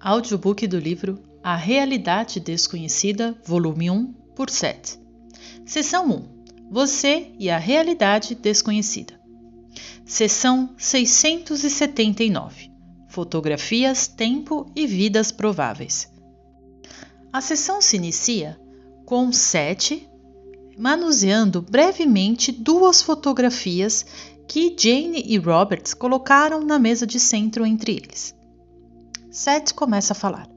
Audiobook do livro A Realidade Desconhecida, volume 1, por Seth. Seção 1. Você e a Realidade Desconhecida. Seção 679. Fotografias, Tempo e Vidas Prováveis. A sessão se inicia com Seth manuseando brevemente duas fotografias que Jane e Robert colocaram na mesa de centro entre eles. Seth começa a falar.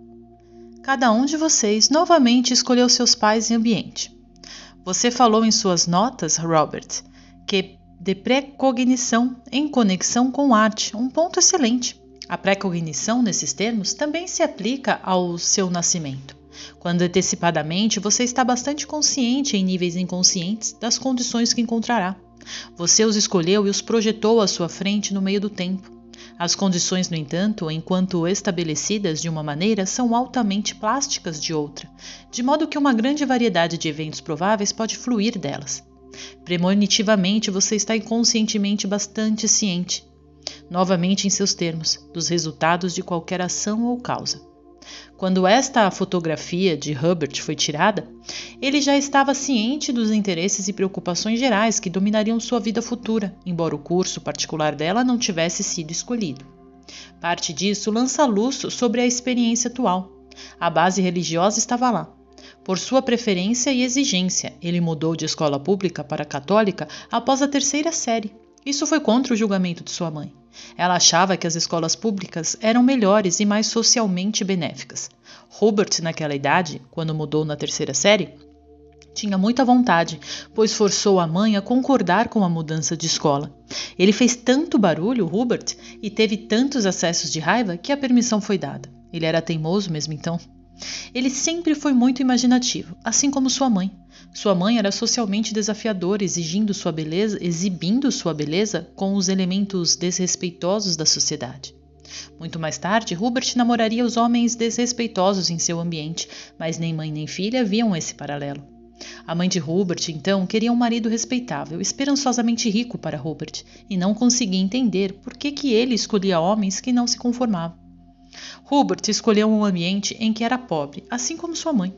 Cada um de vocês novamente escolheu seus pais e ambiente. Você falou em suas notas, Robert, que de precognição em conexão com arte, um ponto excelente. A precognição, nesses termos, também se aplica ao seu nascimento, quando antecipadamente você está bastante consciente em níveis inconscientes das condições que encontrará. Você os escolheu e os projetou à sua frente no meio do tempo. As condições, no entanto, enquanto estabelecidas de uma maneira, são altamente plásticas de outra, de modo que uma grande variedade de eventos prováveis pode fluir delas. Premonitivamente, você está inconscientemente bastante ciente, novamente em seus termos, dos resultados de qualquer ação ou causa. Quando esta fotografia de Herbert foi tirada, ele já estava ciente dos interesses e preocupações gerais que dominariam sua vida futura, embora o curso particular dela não tivesse sido escolhido. Parte disso lança luz sobre a experiência atual. A base religiosa estava lá. Por sua preferência e exigência, ele mudou de escola pública para católica após a terceira série. Isso foi contra o julgamento de sua mãe. Ela achava que as escolas públicas eram melhores e mais socialmente benéficas. Robert, naquela idade, quando mudou na terceira série, tinha muita vontade, pois forçou a mãe a concordar com a mudança de escola. Ele fez tanto barulho, Robert, e teve tantos acessos de raiva que a permissão foi dada. Ele era teimoso mesmo então. Ele sempre foi muito imaginativo, assim como sua mãe. Sua mãe era socialmente desafiadora, exibindo sua beleza com os elementos desrespeitosos da sociedade. Muito mais tarde, Robert namoraria os homens desrespeitosos em seu ambiente, mas nem mãe nem filha viam esse paralelo. A mãe de Robert, então, queria um marido respeitável, esperançosamente rico para Robert, e não conseguia entender por que ele escolhia homens que não se conformavam. Robert escolheu um ambiente em que era pobre, assim como sua mãe.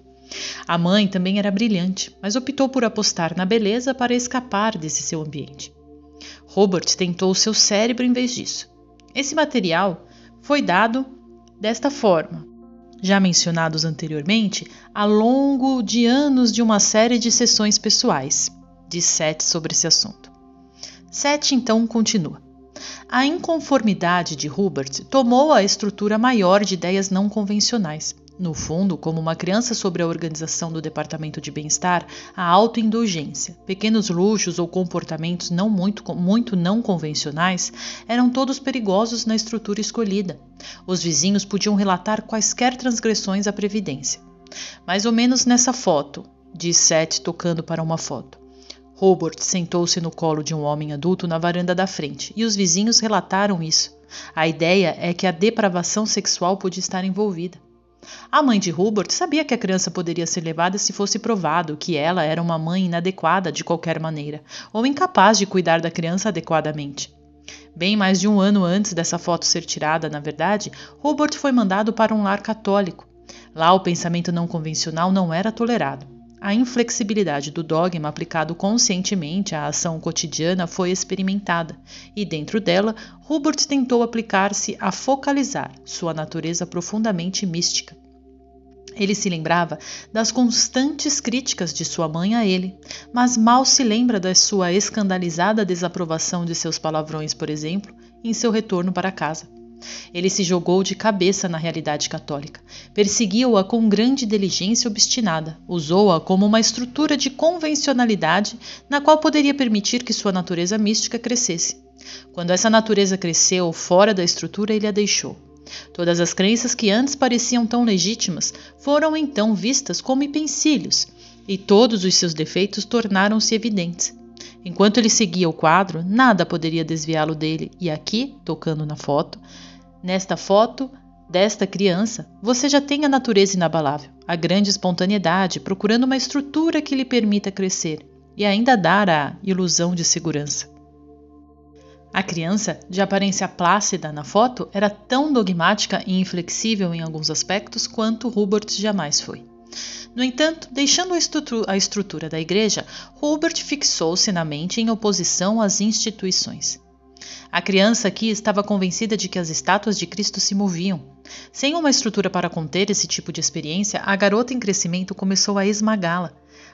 A mãe também era brilhante, mas optou por apostar na beleza para escapar desse seu ambiente. Robert tentou seu cérebro em vez disso. Esse material foi dado desta forma, já mencionados anteriormente, ao longo de anos de uma série de sessões pessoais, diz Seth sobre esse assunto. Seth então continua. A inconformidade de Robert tomou a estrutura maior de ideias não convencionais. No fundo, como uma criança sobre a organização do departamento de bem-estar, a autoindulgência, pequenos luxos ou comportamentos muito não convencionais eram todos perigosos na estrutura escolhida. Os vizinhos podiam relatar quaisquer transgressões à previdência. Mais ou menos nessa foto, diz Seth tocando para uma foto. Robert sentou-se no colo de um homem adulto na varanda da frente, e os vizinhos relataram isso. A ideia é que a depravação sexual podia estar envolvida. A mãe de Robert sabia que a criança poderia ser levada se fosse provado que ela era uma mãe inadequada de qualquer maneira, ou incapaz de cuidar da criança adequadamente. Bem mais de um ano antes dessa foto ser tirada, na verdade, Robert foi mandado para um lar católico. Lá o pensamento não convencional não era tolerado. A inflexibilidade do dogma aplicado conscientemente à ação cotidiana foi experimentada, e dentro dela, Robert tentou aplicar-se a focalizar sua natureza profundamente mística. Ele se lembrava das constantes críticas de sua mãe a ele, mas mal se lembra da sua escandalizada desaprovação de seus palavrões, por exemplo, em seu retorno para casa. Ele se jogou de cabeça na realidade católica, perseguiu-a com grande diligência obstinada, usou-a como uma estrutura de convencionalidade na qual poderia permitir que sua natureza mística crescesse. Quando essa natureza cresceu fora da estrutura, ele a deixou. Todas as crenças que antes pareciam tão legítimas foram então vistas como empecilhos, e todos os seus defeitos tornaram-se evidentes. Enquanto ele seguia o quadro, nada poderia desviá-lo dele, e aqui, tocando na foto, nesta foto desta criança, você já tem a natureza inabalável, a grande espontaneidade, procurando uma estrutura que lhe permita crescer e ainda dar a ilusão de segurança. A criança, de aparência plácida na foto, era tão dogmática e inflexível em alguns aspectos quanto Hubert jamais foi. No entanto, deixando a estrutura da igreja, Hubert fixou-se na mente em oposição às instituições. A criança aqui estava convencida de que as estátuas de Cristo se moviam. Sem uma estrutura para conter esse tipo de experiência, a garota em crescimento começou a esmagá-la.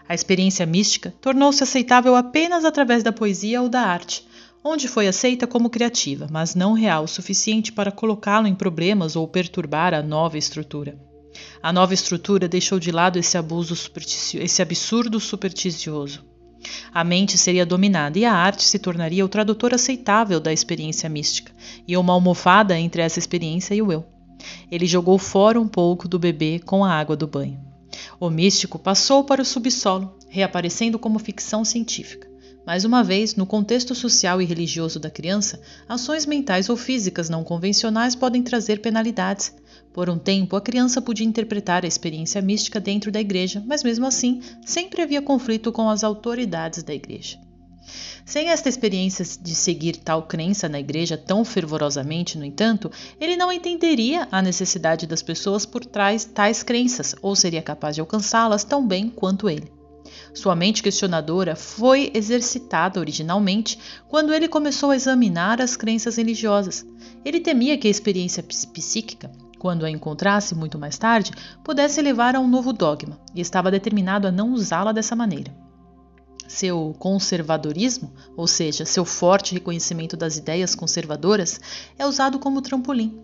A experiência mística tornou-se aceitável apenas através da poesia ou da arte, onde foi aceita como criativa, mas não real o suficiente para colocá-lo em problemas ou perturbar a nova estrutura. A nova estrutura deixou de lado esse absurdo supersticioso. A mente seria dominada e a arte se tornaria o tradutor aceitável da experiência mística, e uma almofada entre essa experiência e o eu. Ele jogou fora um pouco do bebê com a água do banho. O místico passou para o subsolo, reaparecendo como ficção científica. Mais uma vez, no contexto social e religioso da criança, ações mentais ou físicas não convencionais podem trazer penalidades. Por um tempo, a criança podia interpretar a experiência mística dentro da igreja, mas mesmo assim, sempre havia conflito com as autoridades da igreja. Sem esta experiência de seguir tal crença na igreja tão fervorosamente, no entanto, ele não entenderia a necessidade das pessoas por trás tais crenças, ou seria capaz de alcançá-las tão bem quanto ele. Sua mente questionadora foi exercitada originalmente quando ele começou a examinar as crenças religiosas. Ele temia que a experiência psíquica, quando a encontrasse muito mais tarde, pudesse levar a um novo dogma, e estava determinado a não usá-la dessa maneira. Seu conservadorismo, ou seja, seu forte reconhecimento das ideias conservadoras, é usado como trampolim.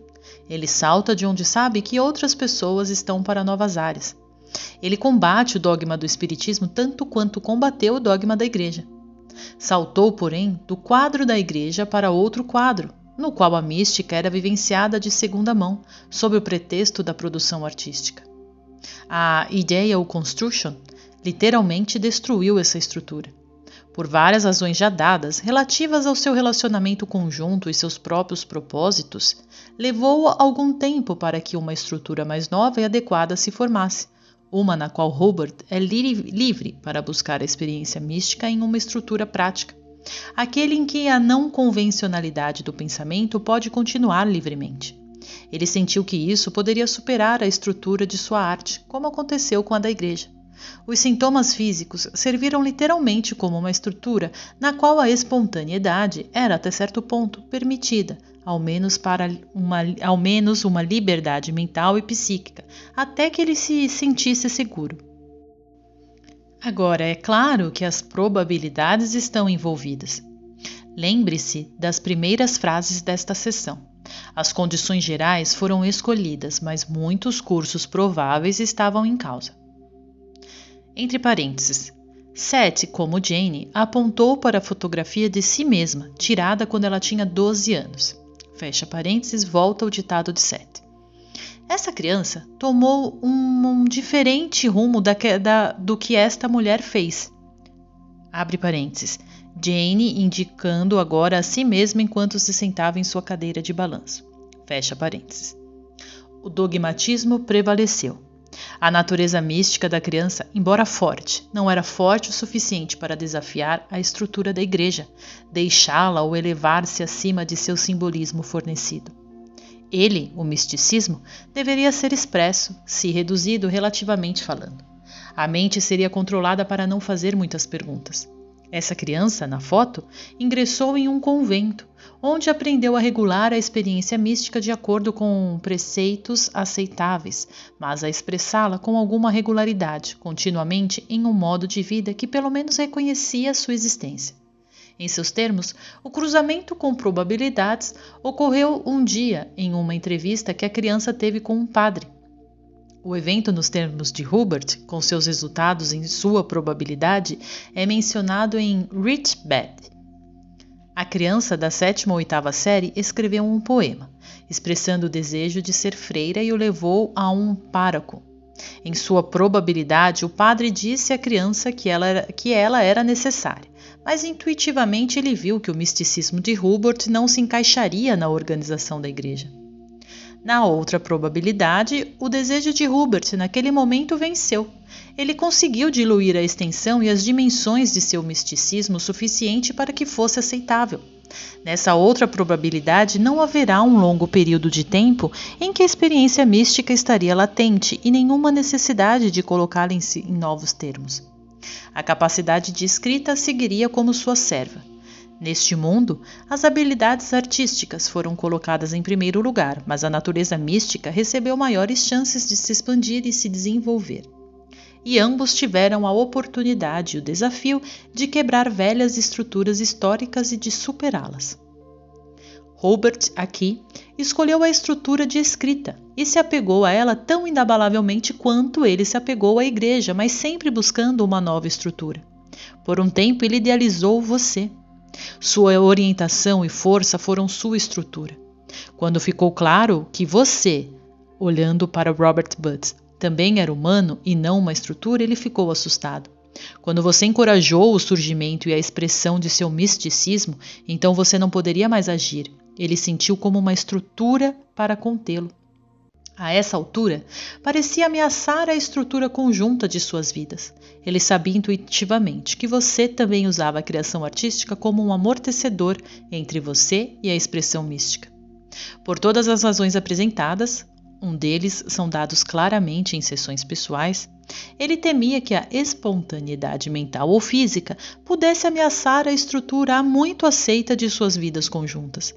Ele salta de onde sabe que outras pessoas estão para novas áreas. Ele combate o dogma do espiritismo tanto quanto combateu o dogma da igreja. Saltou, porém, do quadro da igreja para outro quadro, no qual a mística era vivenciada de segunda mão, sob o pretexto da produção artística. A Ideal Construction literalmente destruiu essa estrutura. Por várias razões já dadas, relativas ao seu relacionamento conjunto e seus próprios propósitos, levou algum tempo para que uma estrutura mais nova e adequada se formasse, uma na qual Hubert é livre para buscar a experiência mística em uma estrutura prática, aquele em que a não convencionalidade do pensamento pode continuar livremente. Ele sentiu que isso poderia superar a estrutura de sua arte, como aconteceu com a da igreja. Os sintomas físicos serviram literalmente como uma estrutura na qual a espontaneidade era, até certo ponto, permitida, ao menos uma liberdade mental e psíquica, até que ele se sentisse seguro. Agora, é claro que as probabilidades estão envolvidas. Lembre-se das primeiras frases desta sessão. As condições gerais foram escolhidas, mas muitos cursos prováveis estavam em causa. Entre parênteses, Seth, como Jane, apontou para a fotografia de si mesma, tirada quando ela tinha 12 anos. Fecha parênteses, volta ao ditado de Seth. Essa criança tomou um diferente rumo do que esta mulher fez. Abre parênteses, Jane indicando agora a si mesma enquanto se sentava em sua cadeira de balanço. Fecha parênteses. O dogmatismo prevaleceu. A natureza mística da criança, embora forte, não era forte o suficiente para desafiar a estrutura da igreja, deixá-la ou elevar-se acima de seu simbolismo fornecido. Ele, o misticismo, deveria ser expresso, se reduzido relativamente falando. A mente seria controlada para não fazer muitas perguntas. Essa criança, na foto, ingressou em um convento, onde aprendeu a regular a experiência mística de acordo com preceitos aceitáveis, mas a expressá-la com alguma regularidade, continuamente em um modo de vida que pelo menos reconhecia sua existência. Em seus termos, o cruzamento com probabilidades ocorreu um dia em uma entrevista que a criança teve com um padre. O evento, nos termos de Hubert, com seus resultados em sua probabilidade, é mencionado em Rich Bed. A criança da 7ª ou 8ª série escreveu um poema, expressando o desejo de ser freira e o levou a um pároco. Em sua probabilidade, o padre disse à criança que ela era necessária, mas intuitivamente ele viu que o misticismo de Hubert não se encaixaria na organização da igreja. Na outra probabilidade, o desejo de Hubert naquele momento venceu. Ele conseguiu diluir a extensão e as dimensões de seu misticismo o suficiente para que fosse aceitável. Nessa outra probabilidade, não haverá um longo período de tempo em que a experiência mística estaria latente e nenhuma necessidade de colocá-la em novos termos. A capacidade de escrita seguiria como sua serva. Neste mundo, as habilidades artísticas foram colocadas em primeiro lugar, mas a natureza mística recebeu maiores chances de se expandir e se desenvolver. E ambos tiveram a oportunidade e o desafio de quebrar velhas estruturas históricas e de superá-las. Robert, aqui, escolheu a estrutura de escrita e se apegou a ela tão inabalavelmente quanto ele se apegou à igreja, mas sempre buscando uma nova estrutura. Por um tempo, ele idealizou você. Sua orientação e força foram sua estrutura. Quando ficou claro que você, olhando para Robert Budd, também era humano e não uma estrutura, ele ficou assustado. Quando você encorajou o surgimento e a expressão de seu misticismo, então você não poderia mais agir. Ele sentiu como uma estrutura para contê-lo. A essa altura, parecia ameaçar a estrutura conjunta de suas vidas. Ele sabia intuitivamente que você também usava a criação artística como um amortecedor entre você e a expressão mística. Por todas as razões apresentadas, um deles são dados claramente em sessões pessoais, ele temia que a espontaneidade mental ou física pudesse ameaçar a estrutura há muito aceita de suas vidas conjuntas.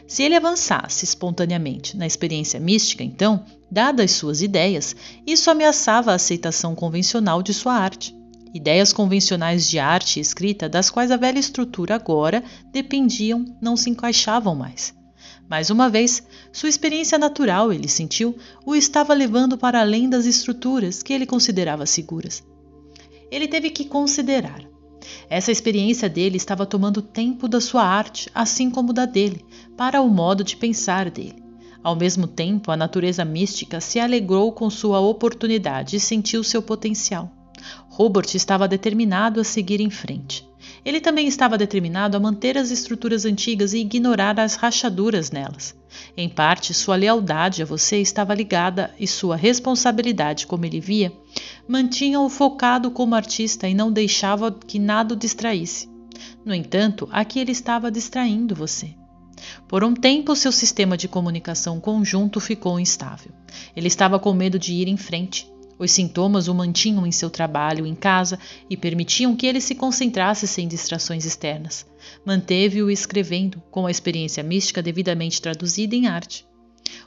Se ele avançasse espontaneamente na experiência mística, então, dadas suas ideias, isso ameaçava a aceitação convencional de sua arte. Ideias convencionais de arte e escrita, das quais a velha estrutura agora dependiam, não se encaixavam mais. Mais uma vez, sua experiência natural, ele sentiu, o estava levando para além das estruturas que ele considerava seguras. Ele teve que considerar. Essa experiência dele estava tomando tempo da sua arte, assim como da dele, para o modo de pensar dele. Ao mesmo tempo, a natureza mística se alegrou com sua oportunidade e sentiu seu potencial. Robert estava determinado a seguir em frente. Ele também estava determinado a manter as estruturas antigas e ignorar as rachaduras nelas. Em parte, sua lealdade a você estava ligada e sua responsabilidade, como ele via, mantinha-o focado como artista e não deixava que nada o distraísse. No entanto, aqui ele estava distraindo você. Por um tempo, seu sistema de comunicação conjunto ficou instável. Ele estava com medo de ir em frente. Os sintomas o mantinham em seu trabalho em casa e permitiam que ele se concentrasse sem distrações externas. Manteve-o escrevendo, com a experiência mística devidamente traduzida em arte.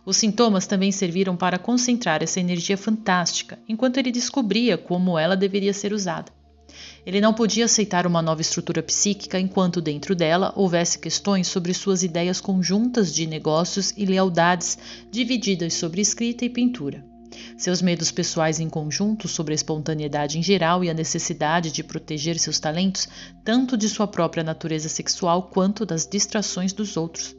Os sintomas também serviram para concentrar essa energia fantástica, enquanto ele descobria como ela deveria ser usada. Ele não podia aceitar uma nova estrutura psíquica enquanto dentro dela houvesse questões sobre suas ideias conjuntas de negócios e lealdades divididas sobre escrita e pintura. Seus medos pessoais em conjunto sobre a espontaneidade em geral e a necessidade de proteger seus talentos, tanto de sua própria natureza sexual quanto das distrações dos outros.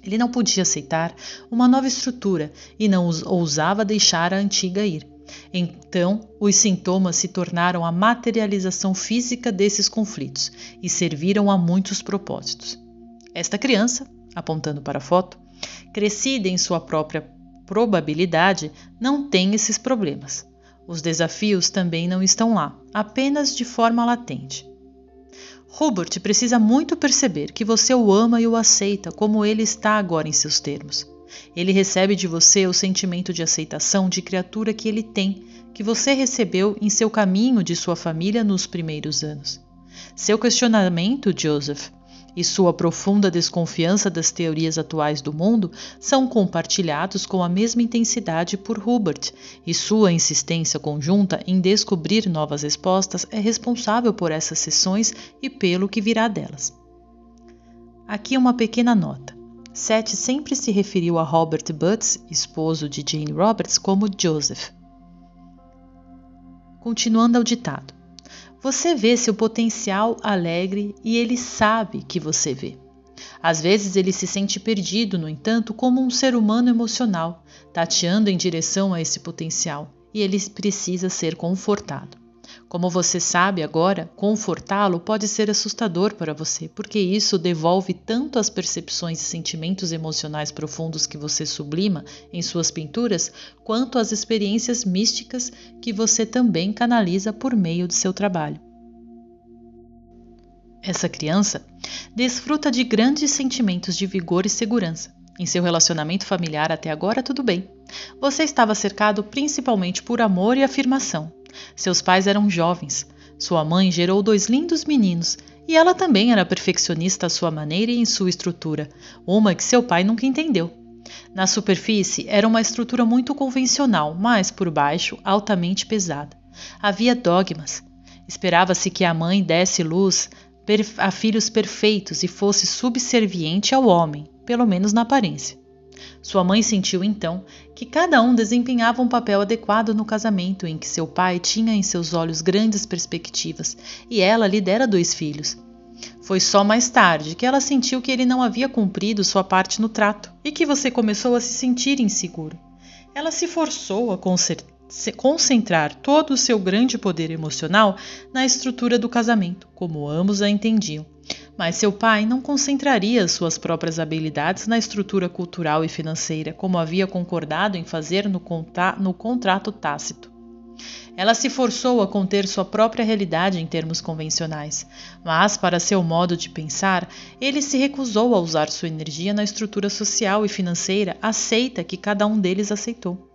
Ele não podia aceitar uma nova estrutura e não ousava deixar a antiga ir. Então, os sintomas se tornaram a materialização física desses conflitos e serviram a muitos propósitos. Esta criança, apontando para a foto, crescida em sua própria probabilidade, não tem esses problemas. Os desafios também não estão lá, apenas de forma latente. Robert precisa muito perceber que você o ama e o aceita como ele está agora em seus termos. Ele recebe de você o sentimento de aceitação de criatura que ele tem, que você recebeu em seu caminho de sua família nos primeiros anos. Seu questionamento, Joseph, e sua profunda desconfiança das teorias atuais do mundo são compartilhados com a mesma intensidade por Hubert, e sua insistência conjunta em descobrir novas respostas é responsável por essas sessões e pelo que virá delas. Aqui uma pequena nota. Seth sempre se referiu a Robert Budd, esposo de Jane Roberts, como Joseph. Continuando ao ditado. Você vê seu potencial alegre e ele sabe que você vê. Às vezes ele se sente perdido, no entanto, como um ser humano emocional, tateando em direção a esse potencial, e ele precisa ser confortado. Como você sabe agora, confortá-lo pode ser assustador para você, porque isso devolve tanto as percepções e sentimentos emocionais profundos que você sublima em suas pinturas, quanto as experiências místicas que você também canaliza por meio de seu trabalho. Essa criança desfruta de grandes sentimentos de vigor e segurança. Em seu relacionamento familiar até agora tudo bem. Você estava cercado principalmente por amor e afirmação. Seus pais eram jovens. Sua mãe gerou 2 lindos meninos e ela também era perfeccionista à sua maneira e em sua estrutura, uma que seu pai nunca entendeu. Na superfície era uma estrutura muito convencional, mas por baixo altamente pesada. Havia dogmas. Esperava-se que a mãe desse luz a filhos perfeitos e fosse subserviente ao homem, pelo menos na aparência. Sua mãe sentiu então que cada um desempenhava um papel adequado no casamento em que seu pai tinha em seus olhos grandes perspectivas e ela lhe dera 2 filhos. Foi só mais tarde que ela sentiu que ele não havia cumprido sua parte no trato e que você começou a se sentir inseguro. Ela se forçou a concentrar todo o seu grande poder emocional na estrutura do casamento, como ambos a entendiam. Mas seu pai não concentraria suas próprias habilidades na estrutura cultural e financeira, como havia concordado em fazer no contrato tácito. Ela se forçou a conter sua própria realidade em termos convencionais, mas, para seu modo de pensar, ele se recusou a usar sua energia na estrutura social e financeira aceita que cada um deles aceitou.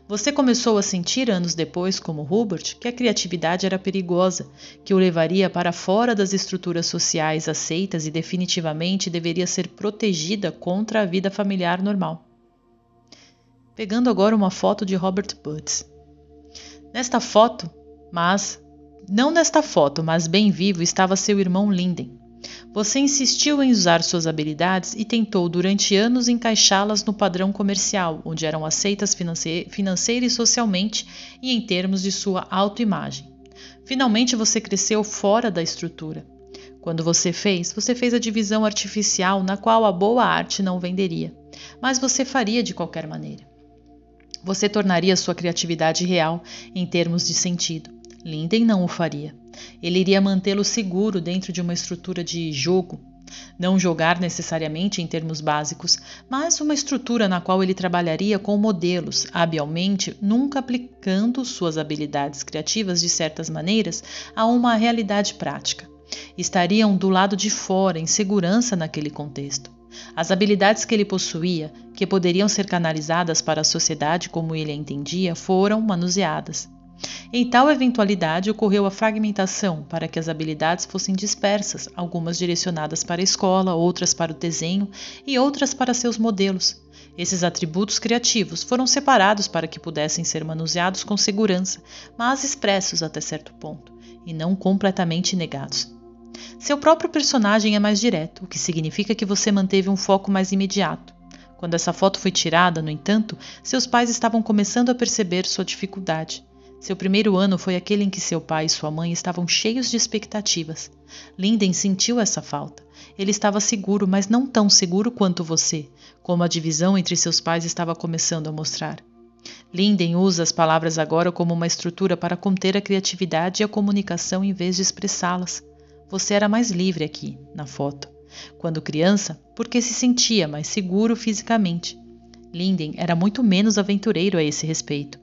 Você começou a sentir anos depois, como Hubert, que a criatividade era perigosa, que o levaria para fora das estruturas sociais aceitas e definitivamente deveria ser protegida contra a vida familiar normal. Pegando agora uma foto de Robert Buds. Não nesta foto, mas bem vivo, estava seu irmão Linden. Você insistiu em usar suas habilidades e tentou durante anos encaixá-las no padrão comercial, onde eram aceitas financeira e socialmente e em termos de sua autoimagem. Finalmente você cresceu fora da estrutura. Quando você fez a divisão artificial na qual a boa arte não venderia, mas você faria de qualquer maneira. Você tornaria sua criatividade real em termos de sentido. Linden não o faria. Ele iria mantê-lo seguro dentro de uma estrutura de jogo. Não jogar necessariamente em termos básicos, mas uma estrutura na qual ele trabalharia com modelos, habilmente, nunca aplicando suas habilidades criativas de certas maneiras a uma realidade prática. Estariam do lado de fora, em segurança naquele contexto. As habilidades que ele possuía, que poderiam ser canalizadas para a sociedade como ele a entendia, foram manuseadas. Em tal eventualidade ocorreu a fragmentação para que as habilidades fossem dispersas, algumas direcionadas para a escola, outras para o desenho e outras para seus modelos. Esses atributos criativos foram separados para que pudessem ser manuseados com segurança, mas expressos até certo ponto, e não completamente negados. Seu próprio personagem é mais direto, o que significa que você manteve um foco mais imediato. Quando essa foto foi tirada, no entanto, seus pais estavam começando a perceber sua dificuldade. Seu primeiro ano foi aquele em que seu pai e sua mãe estavam cheios de expectativas. Linden sentiu essa falta. Ele estava seguro, mas não tão seguro quanto você, como a divisão entre seus pais estava começando a mostrar. Linden usa as palavras agora como uma estrutura para conter a criatividade e a comunicação em vez de expressá-las. Você era mais livre aqui, na foto. Quando criança, porque se sentia mais seguro fisicamente. Linden era muito menos aventureiro a esse respeito.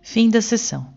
Fim da sessão.